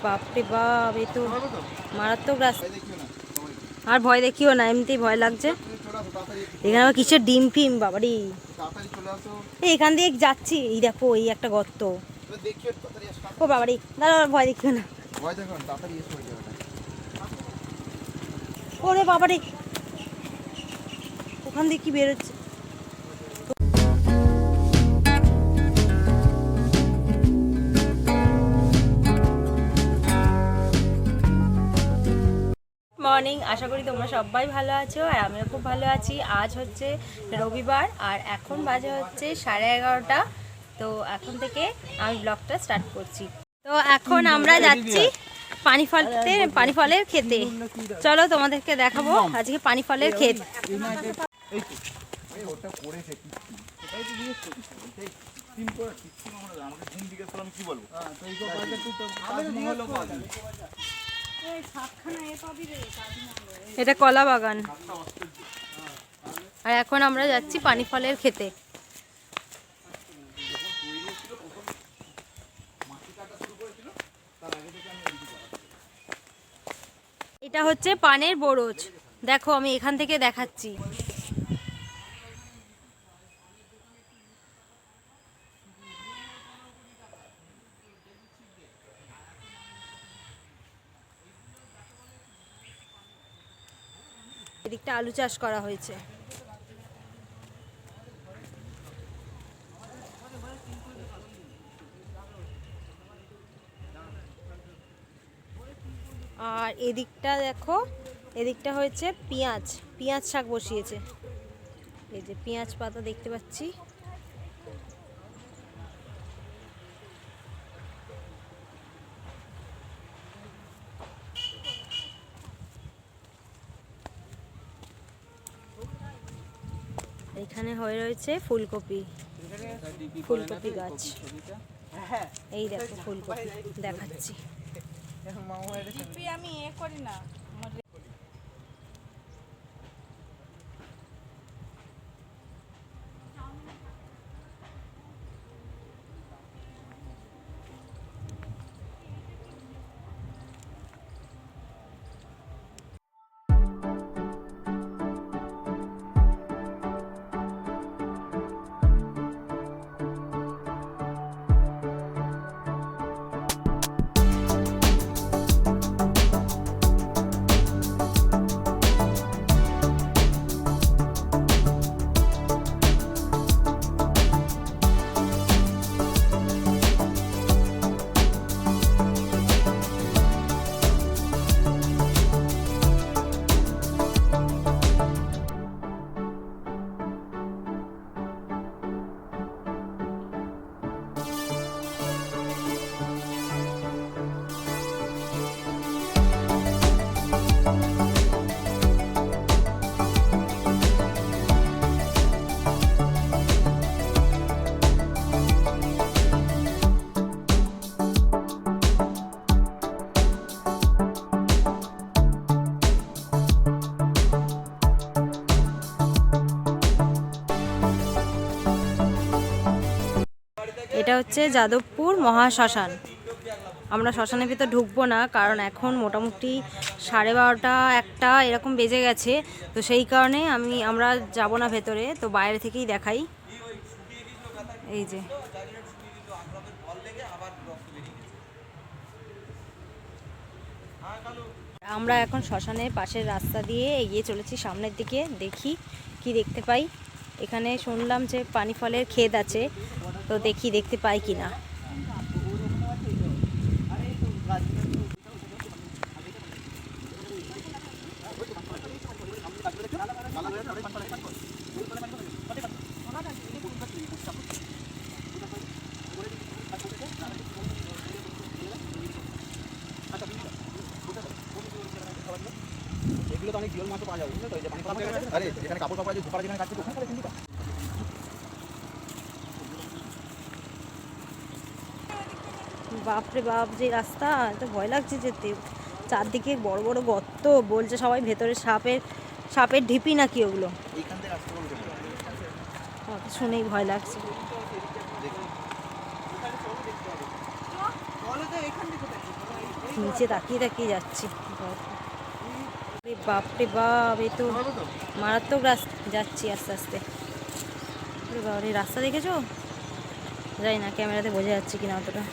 বাপরে বাপ, এই তো মারাত্মক রাস্তা। আর ভয় দেখিও না, এমনিতেই ভয় লাগছে। এখানে আবার কিসের ডিম ফিম বাবারি। এখান দিয়ে যাচ্ছি, এই দেখো এই একটা গর্ত। ও বাবারি, দাঁড়া, ভয় দেখিও না। ওরে বাবারি, ওখান দিয়ে কি বেরোচ্ছে। মর্নিং, আশা করি তোমরা সবাই ভালো আছো আর আমিও খুব ভালো আছি। আজ হচ্ছে রবিবার আর এখন বাজে হচ্ছে 11:30। তো এখন থেকে আমি ব্লগটা স্টার্ট করছি। তো এখন আমরা যাচ্ছি পানি ফলের খেতে। চলো তোমাদেরকে দেখাবো আজকে পানি ফলের ক্ষেত। এটা কলা বাগান আর এখন আমরা যাচ্ছি পানি ফলের খেতে। এটা হচ্ছে পানের বরজ, দেখো আমি এখান থেকে দেখাচ্ছি। এদিকটা আলু চাষ করা হয়েছে। আর এদিকটা দেখো, এদিকটা হয়েছে পেঁয়াজ শাক বসিয়েছে। এই যে পেঁয়াজ পাতা দেখতে পাচ্ছি। এখানে হয়ে রয়েছে ফুলকপি গাছ। এই দেখো ফুলকপি দেখাচ্ছি। আমি এ করি না। এটা হচ্ছে যাদবপুর মহাশ্মশান। আমরা শ্মশানের ভিতর ঢুকবো না, কারণ এখন মোটামুটি 12:30 1টা এরকম বেজে গেছে। তো সেই কারণে আমরা যাব না ভেতরে, তো বাইরে থেকেই দেখাই। এই যে আমরা এখন শ্মশানের পাশের রাস্তা দিয়ে এগিয়ে চলেছি সামনের দিকে। দেখি কি দেখতে পাই। এখানে শুনলাম যে পানি ফলের ক্ষেত আছে, তো দেখি দেখতে পাই কিনা। অনেক জিওল মাছও পাওয়া যাবে, বুঝলে তো? এই যে পানি ফল আছে, আরে যেখানে কাপড় আছে, ধোপারা যেখানে কাটছে ওখানে তাহলে চিন্তা। বাপরে বাপ, যে রাস্তা, তো ভয় লাগছে যেতে। চারদিকে বড় বড় গর্ত, বলছে সবাই ভেতরে সাপের ঢিপি নাকি ওগুলো। এইখান থেকে আসতে বলছে, শুনেই ভয় লাগছে। নিচে তাকিয়ে তাকিয়ে যাচ্ছি। বাপরে বাপ, এই তো মারাত্মক রাস্তা, যাচ্ছি আস্তে আস্তে। বাবারে, রাস্তা দেখেছো? জানি না ক্যামেরাতে বোঝা যাচ্ছে কিনা অতটা,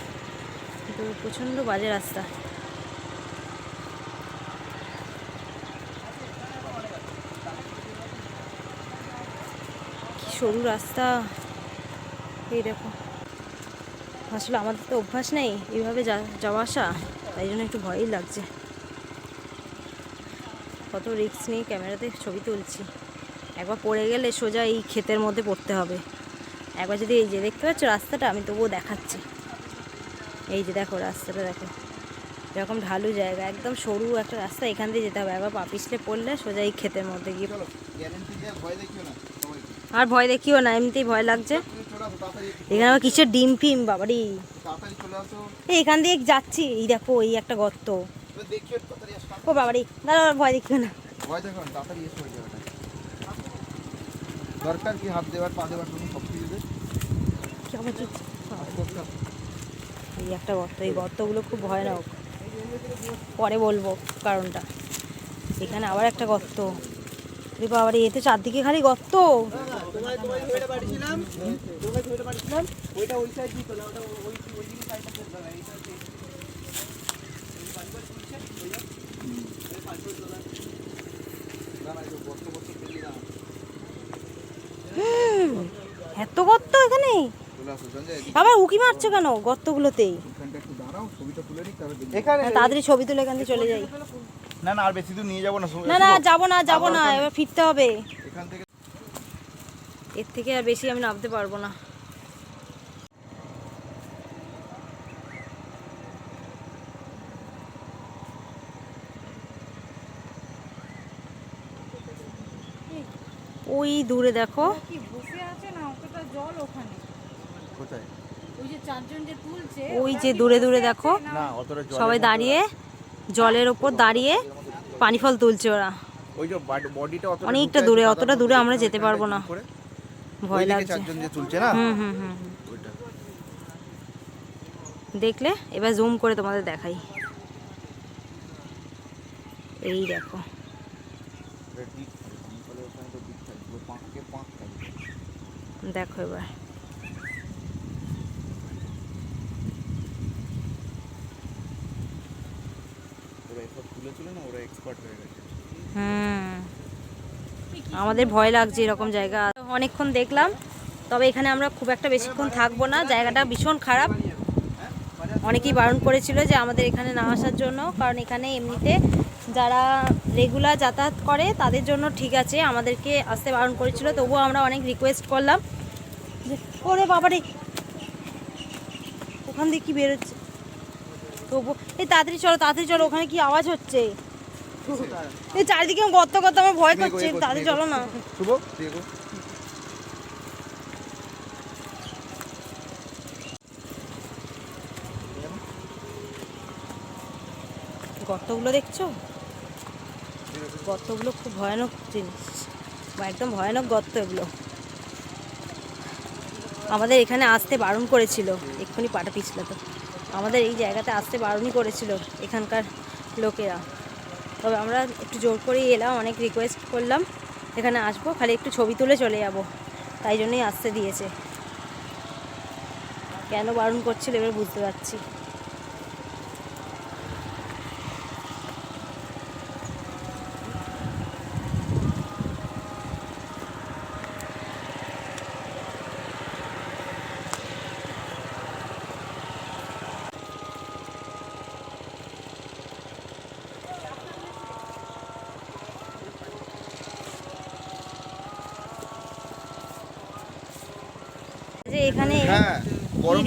কিন্তু প্রচণ্ড বাজে রাস্তা। কি সরু রাস্তা, এই দেখো। আসলে আমাদের তো অভ্যাস নেই এইভাবে যাওয়া আসা, তাই জন্য একটু ভয়ই লাগছে। কত রিস্ক নিয়ে ক্যামেরাতে ছবি তুলছি। একবার পড়ে গেলে সোজা এই ক্ষেতের মধ্যে পড়তে হবে। একবার যদি, এই যে দেখতে পাচ্ছ রাস্তাটা, আমি তবুও দেখাচ্ছি। এই যে দেখো রাস্তাটা, দেখো এরকম ঢালু জায়গা, একদম সরু একটা রাস্তা, এখান দিয়ে যেতে হবে। একবার পা পিছলে পড়লে সোজা এই ক্ষেতের মধ্যে গিয়ে। আর ভয় দেখিও না, এমনিতেই ভয় লাগছে। এখানে আবার কিসের ডিম ফিম, বাবারি। এখান দিয়ে যাচ্ছি, এই দেখো এই একটা গর্ত। ও বাবারি, দাঁড়া, ভয় দেখিও না। দরকার কি হাত দেওয়ার, পা দেওয়ার, সব কিছু দেবে। এই একটা গর্ত, এই গর্তগুলো খুব ভয়ানক, পরে বলবো কারণটা। এখানে আবার একটা গর্ত, বাবারে, এতে চারদিকে খালি গর্ত। এত গর্ত এখানে, আবার উকি মারছো কেন গর্তগুলোতেই? তাড়াতাড়ি ছবি তুলে এখান থেকে চলে যাই। না না, আর বেশি দূর নিয়ে যাবো না। না না, যাবো না, এবার ফিরতে হবে এখান থেকে। এর থেকে আর বেশি আমি নামতে পারবো না। ওই দূরে দেখো, কি বসে আছে না, অতটা জল ওখানে। কোথায়? ওই যে চারজন যে তুলছে, ওই যে দূরে দূরে দেখো, না, অতটা জল। সবাই দাঁড়িয়ে জলের ওপর দাঁড়িয়ে পানি ফল তুলছে ওরা। ওই যে বডিটা অনেকটা দূরে, অতটা দূরে আমরা যেতে পারবো না, ভয় লাগছে। চারজন যে তুলছে না, হুম। ওইটা। দেখলে, এবার জুম করে তোমাদের দেখাই। এই দেখো, দেখো এবার। আমাদের ভয় লাগছে এরকম জায়গা। অনেকক্ষণ দেখলাম, তবে এখানে আমরা খুব একটা বেশিক্ষণ থাকবো না, জায়গাটা ভীষণ খারাপ। অনেকেই বারণ করেছিল যে আমাদের এখানে না আসার জন্য, কারণ এখানে এমনিতে যারা রেগুলার যাতায়াত করে তাদের জন্য ঠিক আছে, আমাদেরকে আসতে বারণ করেছিল। তবুও আমরা অনেক রিকোয়েস্ট করলাম যে, ওরে বাবারে, ওখান দিয়ে কি বেরোচ্ছে, তবু এই তাড়াতাড়ি চলো, ওখানে কি আওয়াজ হচ্ছে? এই চারিদিকে গর্ত, আমার ভয় করছে, তাড়াতাড়ি চলো না। গর্তগুলো দেখছো? গর্তগুলো খুব ভয়ানক জিনিস, বা একদম ভয়ানক গর্ত এগুলো। আমাদের এখানে আসতে বারণ করেছিল, এক্ষুনি পাটা পিছলে তো, আমাদের এই জায়গাতে আসতে বারণই করেছিল এখানকার লোকেরা। তবে আমরা একটু জোর করেই এলাম, অনেক রিকোয়েস্ট করলাম এখানে আসবো, খালি একটু ছবি তুলে চলে যাব, তাই জন্যই আসতে দিয়েছে। কেন বারণ করছিল এবার বুঝতে পারছি। যে এখানে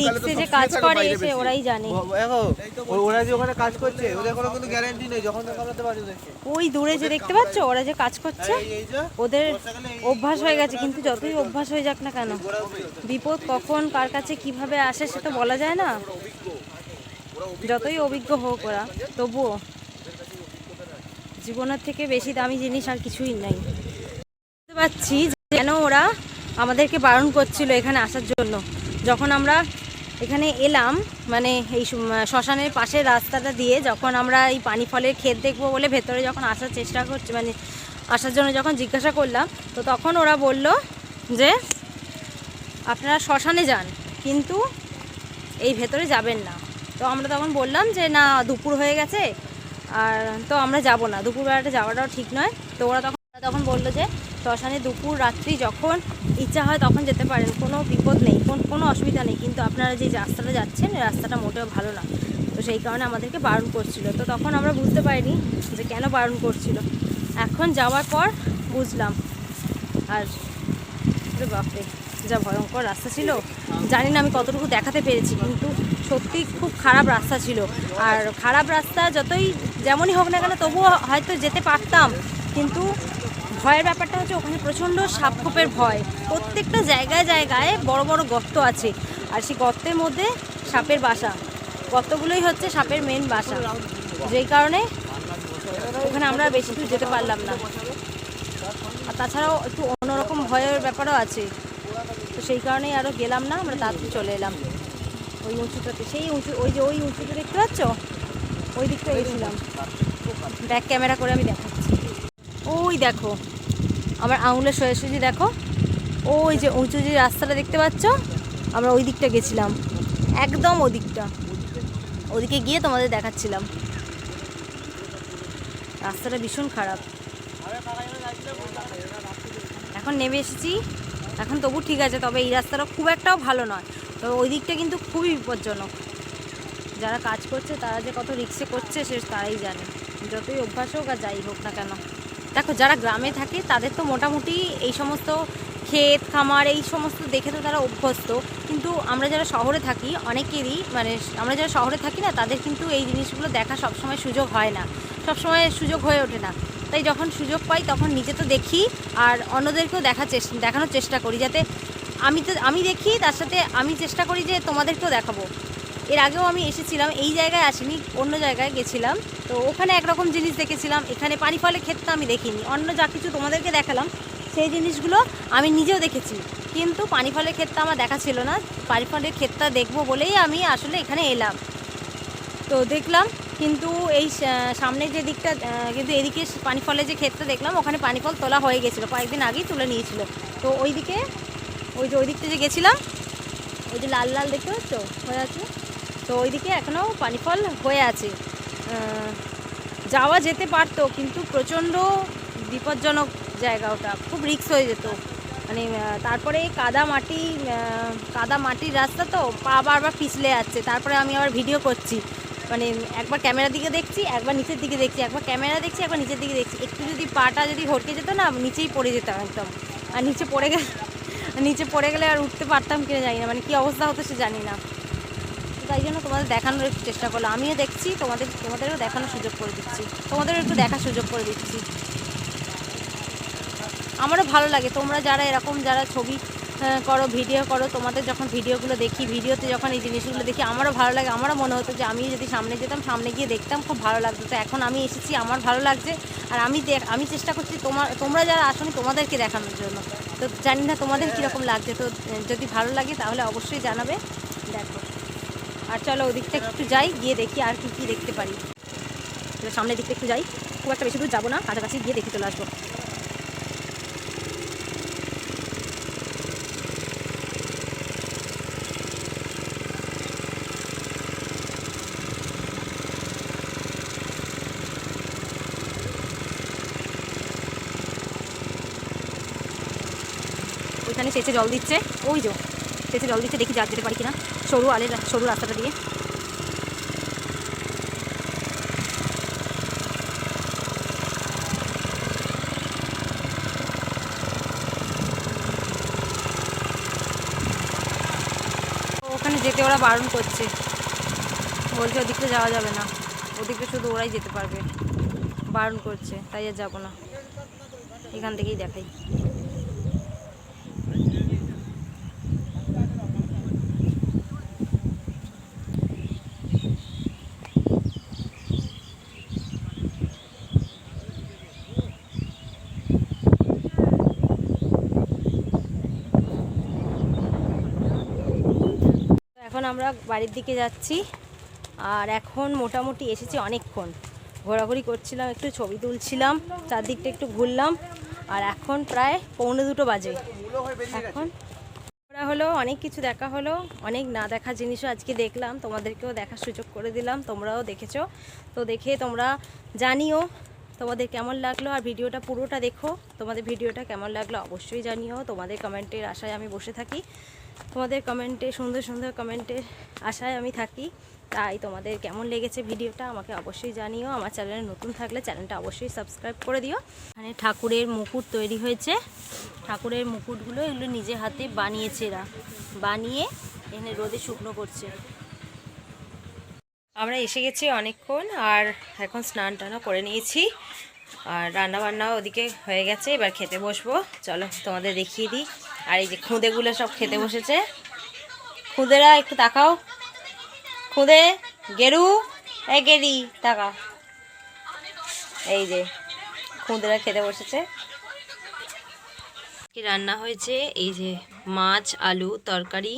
রিক্সে যে কাজ করে এসে ওরাই জানে। ওরা যে ওখানে কাজ করছে, ওদের কোনো কিন্তু গ্যারান্টি নেই যখন দেখাতে পারে ওদেরকে। ওই দূরে যে দেখতে পাচ্ছ ওরা যে কাজ করছে, ওদের অভ্যাস হয়ে গেছে। কিন্তু যতই অভ্যাস হয়ে যাক না কেন, বিপদ কখন কার কাছে কিভাবে আসে সেটা বলা যায় না। যতই অভিজ্ঞ হোক ওরা, তবুও জীবনের থেকে বেশি দামি জিনিস আর কিছুই নাই। বুঝতে পারছি যেন ওরা আমাদেরকে বারণ করছিল এখানে আসার জন্য। যখন আমরা এখানে এলাম মানে এই শ্মশানের পাশের রাস্তাটা দিয়ে, যখন আমরা এই পানি ফলের ক্ষেত দেখবো বলে ভেতরে যখন আসার চেষ্টা করছি, মানে আসার জন্য যখন জিজ্ঞাসা করলাম, তো তখন ওরা বলল যে আপনারা শ্মশানে যান কিন্তু এই ভেতরে যাবেন না। তো আমরা তখন বললাম যে না, দুপুর হয়ে গেছে আর তো আমরা যাব না, দুপুরবেলাটা যাওয়াটাও ঠিক নয়। তো ওরা তখন বললো যে শ্মশানে দুপুর রাত্রি যখন ইচ্ছা হয় তখন যেতে পারেন, কোনো বিপদ নেই, কোনো অসুবিধা নেই, কিন্তু আপনারা যে রাস্তাটা যাচ্ছেন এই রাস্তাটা মোটেও ভালো না। তো সেই কারণে আমাদেরকে বারণ করছিল। তো তখন আমরা বুঝতে পারিনি যে কেন বারণ করছিল, এখন যাওয়ার পর বুঝলাম। আর বাপরে যা ভয়ঙ্কর রাস্তা ছিল, জানি না আমি কতটুকু দেখাতে পেরেছি, কিন্তু সত্যি খুব খারাপ রাস্তা ছিল। আর খারাপ রাস্তা যতই যেমনই হোক না কেন তবুও হয়তো যেতে পারতাম, কিন্তু ভয়ের ব্যাপারটা হচ্ছে ওখানে প্রচণ্ড সাপখোপের ভয়। প্রত্যেকটা জায়গায় জায়গায় বড় বড় গর্ত আছে, আর সেই গর্তের মধ্যে সাপের বাসা, গর্তগুলোই হচ্ছে সাপের মেন বাসা, যেই কারণে ওখানে আমরা বেশি দূর যেতে পারলাম না। আর তাছাড়াও একটু অন্যরকম ভয়ের ব্যাপারও আছে, তো সেই কারণেই আরও গেলাম না, আমরা তাড়াতাড়ি চলে এলাম ওই উঁচুটাতে। সেই উঁচু ওই উঁচুটা দেখতে পাচ্ছ, ওই দিকটা গেছিলাম। ব্যাক ক্যামেরা করে আমি দেখাচ্ছি। ওই দেখো আমার আঙুলের সোজাসুজি দেখো, ওই যে উঁচু যে রাস্তাটা দেখতে পাচ্ছ, আমরা ওই দিকটা গেছিলাম, একদম ওদিকে গিয়ে তোমাদের দেখাচ্ছিলাম। রাস্তাটা ভীষণ খারাপ। এখন নেমে এসেছি, এখন তবু ঠিক আছে, তবে এই রাস্তাটা খুব একটাও ভালো নয়, তবে ওই দিকটা কিন্তু খুবই বিপজ্জনক। যারা কাজ করছে তারা যে কত রিক্সে করছে সে তারাই জানে, যতই অভ্যাস হোক আর যাই হোক না কেন। দেখো যারা গ্রামে থাকে তাদের তো মোটামুটি এই সমস্ত ক্ষেত খামার এই সমস্ত দেখে তো তারা অভ্যস্ত, কিন্তু আমরা যারা শহরে থাকি অনেকেরই, মানে আমরা যারা শহরে থাকি না, তাদের কিন্তু এই জিনিসগুলো দেখা সবসময় সুযোগ হয় না, সবসময় সুযোগ হয়ে ওঠে না। তাই যখন সুযোগ পাই তখন নিজে তো দেখি আর অন্যদেরকেও দেখানোর চেষ্টা করি, যাতে আমি দেখি, তার সাথে আমি চেষ্টা করি যে তোমাদেরকেও দেখাবো। এর আগেও আমি এসেছিলাম, এই জায়গায় আসিনি, অন্য জায়গায় গেছিলাম, তো ওখানে একরকম জিনিস দেখেছিলাম। এখানে পানি ফলের ক্ষেতটা আমি দেখিনি, অন্য যা কিছু তোমাদেরকে দেখালাম সেই জিনিসগুলো আমি নিজেও দেখেছি, কিন্তু পানি ফলের ক্ষেতটা আমার দেখা ছিল না। পানি ফলের ক্ষেতটা দেখবো বলেই আমি আসলে এখানে এলাম, তো দেখলাম। কিন্তু এই সামনের যে দিকটা, কিন্তু এদিকে পানি ফলের যে ক্ষেতটা দেখলাম ওখানে পানি ফল তোলা হয়ে গেছিলো, কয়েকদিন আগেই তুলে নিয়েছিল। তো ওই দিকটা যে গেছিলাম, ওই যে লাল লাল দেখতে পাচ্ছ হয়ে আছে, তো ওইদিকে এখনও পানি ফল হয়ে আছে। যাওয়া যেতে পারতো, কিন্তু প্রচণ্ড বিপজ্জনক জায়গা, ওটা খুব রিস্ক হয়ে যেত। মানে তারপরে কাদা মাটির রাস্তা, তো পা বারবার পিছলে যাচ্ছে। তারপরে আমি আবার ভিডিও করছি, মানে একবার ক্যামেরার দিকে দেখছি, একবার নিচের দিকে দেখছি, একবার ক্যামেরা দেখছি, একবার নিচের দিকে দেখছি। একটু যদি পাটা যদি হটকে যেত না, নিচেই পড়ে যেতাম একদম। আর নিচে পড়ে গেলে আর উঠতে পারতাম কিনা জানি না, মানে কী অবস্থা হতো সে জানি না। তাই জন্য তোমাদের দেখানোর একটু চেষ্টা করলাম, আমিও দেখছি, তোমাদেরও দেখানোর সুযোগ করে দিচ্ছি, তোমাদেরও একটু দেখার সুযোগ করে দিচ্ছি। আমারও ভালো লাগে, তোমরা যারা এরকম যারা ছবি করো, ভিডিও করো, তোমাদের যখন ভিডিওগুলো দেখি, ভিডিওতে যখন এই জিনিসগুলো দেখি আমারও ভালো লাগে। আমারও মনে হতো যে আমি যদি সামনে যেতাম, সামনে গিয়ে দেখতাম, খুব ভালো লাগতো। তো এখন আমি এসেছি, আমার ভালো লাগছে, আর আমি চেষ্টা করছি তোমরা যারা আসনি তোমাদেরকে দেখানোর জন্য। তো জানি না তোমাদের কীরকম লাগছে, তো যদি ভালো লাগে তাহলে অবশ্যই জানাবে। দেখো, আর চলো ওদিকটা একটু যাই, গিয়ে দেখি আর কি দেখতে পারি। সামনের দিকটা একটু যাই, খুব একটা বেশি দূর যাবো না, কাছাকাছি গিয়ে দেখে চলে আসবো। ওইখানে সেচে জল দিচ্ছে, ওই যে সেচে জল দিচ্ছে, দেখি যেতে পারি কিনা সরু রাস্তাটা দিয়ে। ওখানে যেতে ওরা বারণ করছে, বলছে ওদিকটা যাওয়া যাবে না, ওদিকটা শুধু ওরাই যেতে পারবে, বারণ করছে, তাই আর যাবো না, এখান থেকেই দেখাই। এখন আমরা বাড়ির দিকে যাচ্ছি। আর এখন মোটামুটি এসেছি অনেকক্ষণ, ঘোরাঘুরি করছিলাম, একটু ছবি তুলছিলাম, চারদিকটা একটু ঘুরলাম। আর এখন প্রায় 1:45 বাজে। এখন ঘোরা হলো, অনেক কিছু দেখা হলো, অনেক না দেখা জিনিসও আজকে দেখলাম, তোমাদেরকেও দেখার সুযোগ করে দিলাম, তোমরাও দেখেছো। তো দেখে তোমরা জানিও তোমাদের কেমন লাগলো। আর ভিডিওটা পুরোটা দেখো, তোমাদের ভিডিওটা কেমন লাগলো অবশ্যই জানিও। তোমাদের কমেন্টের আশায় আমি বসে থাকি, তোমাদের কমেন্টে, সুন্দর সুন্দর কমেন্টের আশায় আমি থাকি। তাই তোমাদের কেমন লেগেছে ভিডিওটা আমাকে অবশ্যই জানিও। আমার চ্যানেলে নতুন থাকলে চ্যানেলটা অবশ্যই সাবস্ক্রাইব করে দিও। এখানে ঠাকুরের মুকুট তৈরি হয়েছে, ঠাকুরের মুকুটগুলো এগুলো নিজে হাতে বানিয়েছে এরা, বানিয়ে এখানে রোদে শুকনো করছে। আমরা এসে গেছি অনেকক্ষণ, আর এখন স্নান টানও করে নিয়েছি, আর রান্নাবান্নাও ওদিকে হয়ে গেছে। এবার খেতে বসবো, চলো তোমাদের দেখিয়ে দিই। আর এই যে খুদেগুলো সব খেতে বসেছে। খুদেরা একটু তাকাও, খুদে, গেরু, এই গেরি তাকা। এই যে খুদেরা খেতে বসেছে। কি রান্না হয়েছে, এই যে মাছ, আলু তরকারি,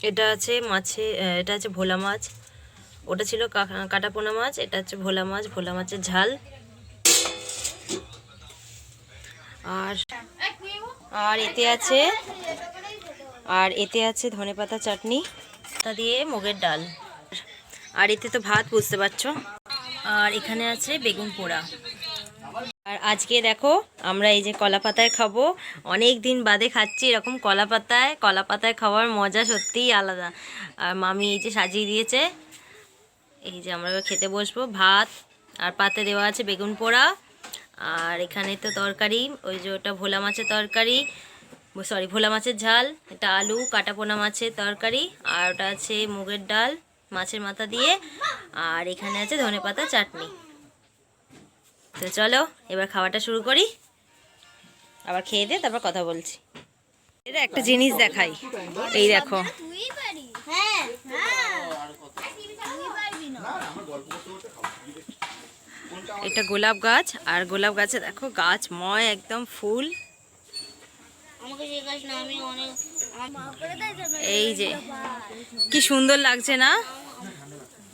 এটা আছে মাছে, এটা আছে ভোলা মাছ, ওটা ছিল কাটাপোনা মাছ, এটা হচ্ছে ভোলা মাছ, ভোলা মাছের ঝাল। আর এতে আছে ধনেপাতা চাটনি, তা দিয়ে মুগের ডাল। আর এতে তো ভাত, বুঝতে পারছো। আর এখানে আছে বেগুন পোড়া। আর আজকে দেখো আমরা এই যে কলা পাতায় খাবো, অনেক দিন বাদে খাচ্ছি এরকম কলা পাতায় খাওয়ার মজা সত্যিই আলাদা। আর মামি এই যে সাজিয়ে দিয়েছে, এই যে আমরা খেতে বসবো। ভাত আর পাতে দেওয়া আছে বেগুন পোড়া, আর এখানে তো তরকারি, ওই যে ওটা ভোলা মাছের তরকারি, সরি ভোলা মাছের ঝাল, এটা আলু কাটাপোনা মাছের তরকারি, আর ওটা আছে মুগের ডাল মাছের মাথা দিয়ে, আর এখানে আছে ধনেপাতা চাটনি। তো চলো এবার খাওয়াটা শুরু করি, আবার খেয়ে দিয়ে তারপর কথা বলছি। এটা একটা জিনিস দেখাই, এই দেখো, এটা গোলাপ গাছ। আর গোলাপ গাছে দেখো গাছময় একদম ফুল। এই যে কি সুন্দর লাগছে না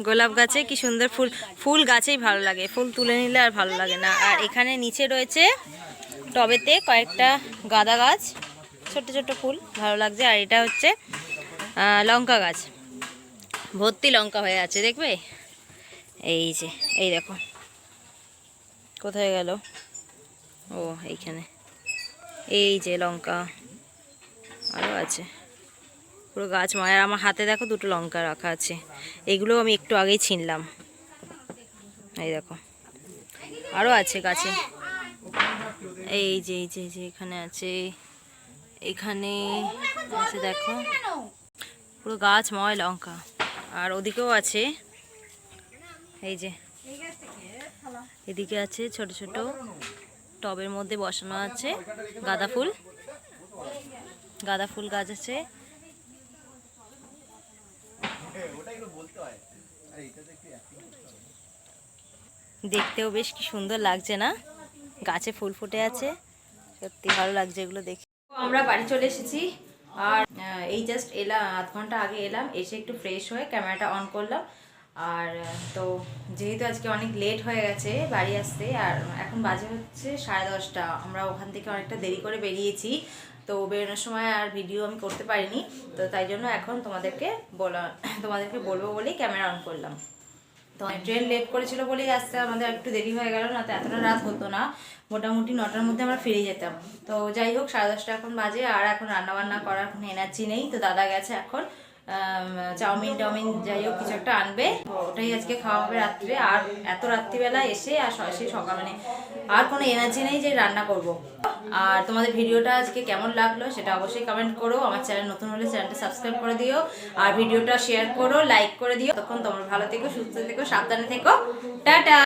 গোলাপ গাছে, কি সুন্দর ফুল। ফুল গাছেই ভালো লাগে, ফুল তুলে নিলে আর ভালো লাগে না। আর এখানে নিচে রয়েছে টবেতে কয়েকটা গাঁদা গাছ, ছোট্ট ছোট্ট ফুল, ভালো লাগছে। আর এটা হচ্ছে লঙ্কা গাছ, ভর্তি লঙ্কা হয়ে আছে, দেখবে। এই যে এই দেখো, কোথায় গেল, ও এইখানে, এই যে লঙ্কা আরও আছে, পুরো গাছ মায়ের। আমার হাতে দেখো দুটো লঙ্কা রাখা আছে, এগুলো আমি একটু আগেই ছিনলাম। এই দেখো আরও আছে গাছে, এই যে এই যে যে এখানে আছে, এখানে আছে দেখো, পুরো গাছময় লঙ্কা। আর ওদিকেও আছে, এই যে এদিকে আছে ছোট ছোট টবের মধ্যে বসানো আছে গাঁদা ফুল গাছ আছে। দেখতেও বেশ কি সুন্দর লাগছে না, গাছে ফুল ফুটে আছে, সত্যি ভালো লাগছে এগুলো দেখে। আমরা বাড়ি চলে এসেছি, আর এই জাস্ট এলাম, আধ ঘন্টা আগে এলাম, এসে একটু ফ্রেশ হয়ে ক্যামেরাটা অন করলাম। আর তো যেহেতু আজকে অনেক লেট হয়ে গেছে বাড়ি আসতে, আর এখন বাজে হচ্ছে 10:30, আমরা ওখান থেকে অনেকটা দেরি করে বেরিয়েছি, তো বেরোনোর সময় আর ভিডিও আমি করতে পারিনি। তো তাই জন্য এখন তোমাদেরকে বলবো বলেই ক্যামেরা অন করলাম। তো ট্রেন লেট করেছিল বলেই আসতে আমাদের একটু দেরি হয়ে গেল, না তো এতটা রাত হতো না, মোটামুটি 9টার মধ্যে আমরা ফিরে যেতাম। তো যাই হোক 10:30 এখন বাজে, আর এখন রান্নাবান্না করার কোনো এনার্জি নেই। তো দাদা গেছে এখন চাউমিন যাই হোক কিছু একটা আনবে, ওটাই আজকে খাওয়া হবে রাত্রে। আর এত রাত্রিবেলা এসে আর সেই সকাল মানে আর কোনো এনার্জি নেই যে রান্না করব। আর তোমাদের ভিডিওটা আজকে কেমন লাগলো সেটা অবশ্যই কমেন্ট করো। আমার চ্যানেল নতুন হলে চ্যানেলটা সাবস্ক্রাইব করে দিও, আর ভিডিওটা শেয়ার করো, লাইক করে দিও। তখন তোমরা ভালো থেকো, সুস্থ থেকো, সাবধানে থেকো, টাটা।